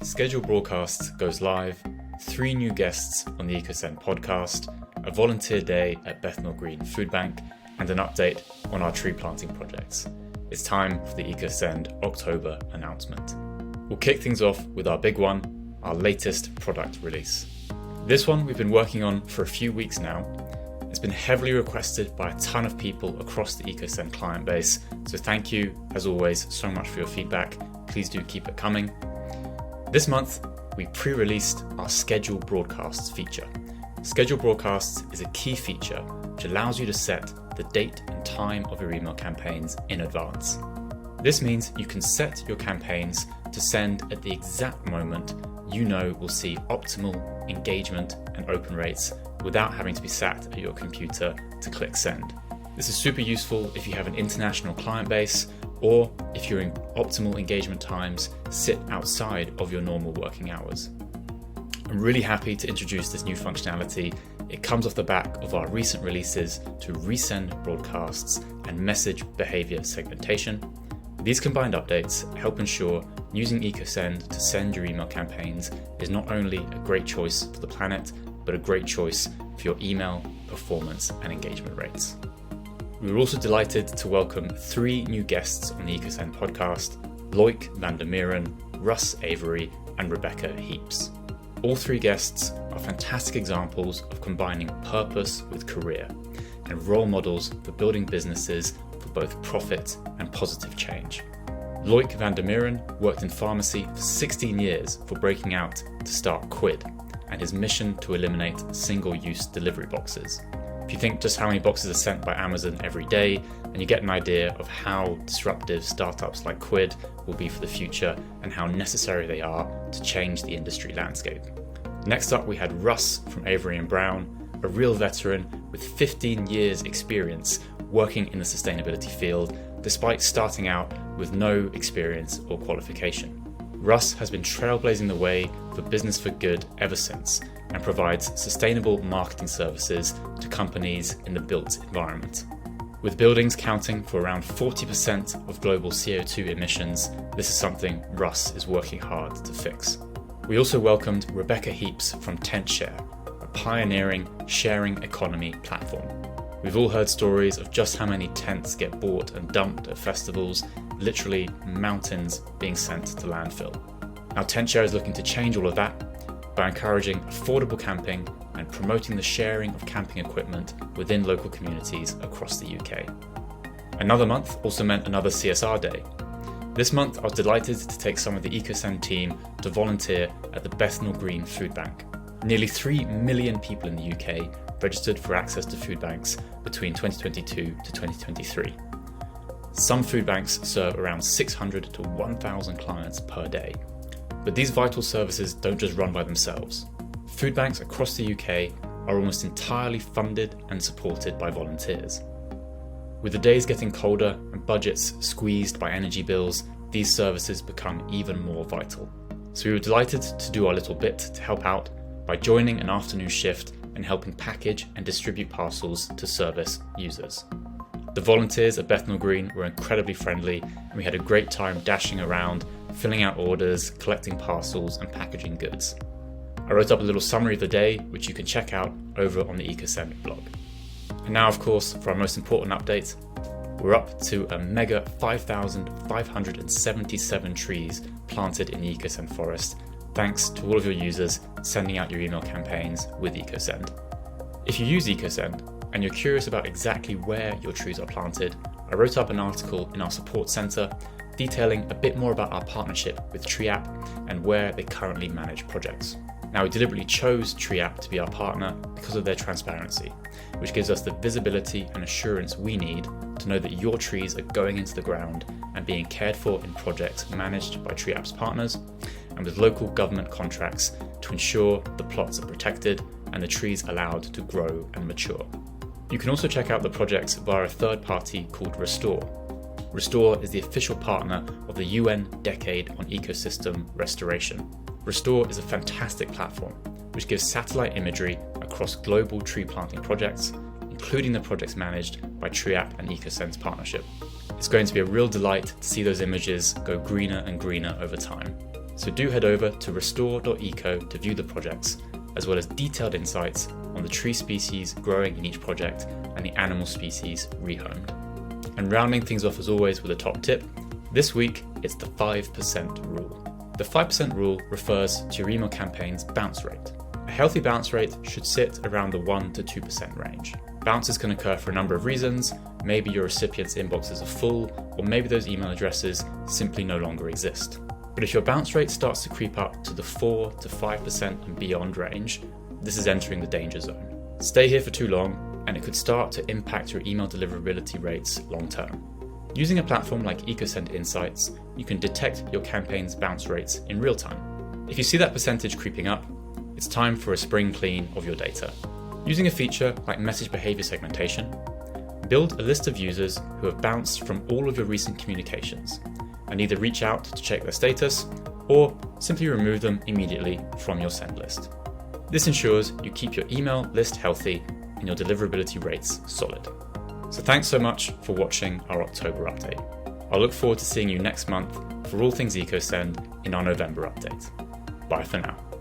scheduled broadcast goes live, 3 new guests on the EcoSend Podcast, a volunteer day at Bethnal Green FoodBank, and an update on our tree planting projects. It's time for the EcoSend October announcement. We'll kick things off with our big one, our latest product release. This one we've been working on for a few weeks now. It's been heavily requested by a ton of people across the EcoSend client base, so thank you, as always, so much for your feedback. Please do keep it coming. This month, we pre-released our scheduled broadcasts feature. Scheduled broadcasts is a key feature which allows you to set the date and time of your email campaigns in advance. This means you can set your campaigns to send at the exact moment you know will see optimal engagement and open rates without having to be sat at your computer to click send. This is super useful if you have an international client base or if your optimal engagement times sit outside of your normal working hours. I'm really happy to introduce this new functionality. It comes off the back of our recent releases to resend broadcasts and message behavior segmentation. These combined updates help ensure using EcoSend to send your email campaigns is not only a great choice for the planet, but a great choice for your email performance and engagement rates. We were also delighted to welcome 3 new guests on the EcoSend podcast, Loic van der Meren, Russ Avery, and Rebecca Heaps. All 3 guests are fantastic examples of combining purpose with career and role models for building businesses for both profit and positive change. Loic van der Meren worked in pharmacy for 16 years for breaking out to start Quid and his mission to eliminate single-use delivery boxes. If you think just how many boxes are sent by Amazon every day, and you get an idea of how disruptive startups like Quid will be for the future and how necessary they are to change the industry landscape. Next up, we had Russ from Avery & Brown, a real veteran with 15 years experience working in the sustainability field, despite starting out with no experience or qualification. Russ has been trailblazing the way for business for good ever since and provides sustainable marketing services to companies in the built environment. With buildings counting for around 40% of global CO2 emissions, this is something Russ is working hard to fix. We also welcomed Rebecca Heaps from TentShare, a pioneering sharing economy platform. We've all heard stories of just how many tents get bought and dumped at festivals, literally mountains being sent to landfill. Now TentShare is looking to change all of that by encouraging affordable camping and promoting the sharing of camping equipment within local communities across the UK. Another month also meant another CSR day. This month I was delighted to take some of the EcoSend team to volunteer at the Bethnal Green FoodBank. Nearly 3 million people in the UK registered for access to food banks between 2022 to 2023. Some food banks serve around 600 to 1,000 clients per day. But these vital services don't just run by themselves. Food banks across the UK are almost entirely funded and supported by volunteers. With the days getting colder and budgets squeezed by energy bills, these services become even more vital. So we were delighted to do our little bit to help out by joining an afternoon shift and helping package and distribute parcels to service users. The volunteers at Bethnal Green were incredibly friendly and we had a great time dashing around, filling out orders, collecting parcels and packaging goods. I wrote up a little summary of the day which you can check out over on the EcoSend blog. And now of course for our most important update, we're up to a mega 5,577 trees planted in the EcoSend forest, thanks to all of your users sending out your email campaigns with EcoSend. If you use EcoSend and you're curious about exactly where your trees are planted, I wrote up an article in our support centre detailing a bit more about our partnership with TreeApp and where they currently manage projects. Now, we deliberately chose TreeApp to be our partner because of their transparency, which gives us the visibility and assurance we need to know that your trees are going into the ground and being cared for in projects managed by TreeApp's partners and with local government contracts to ensure the plots are protected and the trees allowed to grow and mature. You can also check out the projects via a third party called Restore. Restore is the official partner of the UN Decade on Ecosystem Restoration. Restore is a fantastic platform which gives satellite imagery across global tree planting projects, including the projects managed by TreeApp and EcoSend's partnership. It's going to be a real delight to see those images go greener and greener over time. so do head over to restore.eco to view the projects, as well as detailed insights on the tree species growing in each project and the animal species rehomed. And rounding things off as always with a top tip, this week it's the 5% rule. The 5% rule refers to your email campaign's bounce rate. A healthy bounce rate should sit around the 1 to 2% range. Bounces can occur for a number of reasons. Maybe your recipient's inboxes are full, or maybe those email addresses simply no longer exist. But if your bounce rate starts to creep up to the 4 to 5% and beyond range, this is entering the danger zone. Stay here for too long, and it could start to impact your email deliverability rates long term. Using a platform like EcoSend Insights, you can detect your campaign's bounce rates in real time. If you see that percentage creeping up, it's time for a spring clean of your data. Using a feature like message behavior segmentation, build a list of users who have bounced from all of your recent communications and either reach out to check their status or simply remove them immediately from your send list. This ensures you keep your email list healthy and your deliverability rates solid. So thanks so much for watching our October update. I'll look forward to seeing you next month for all things EcoSend in our November update. Bye for now.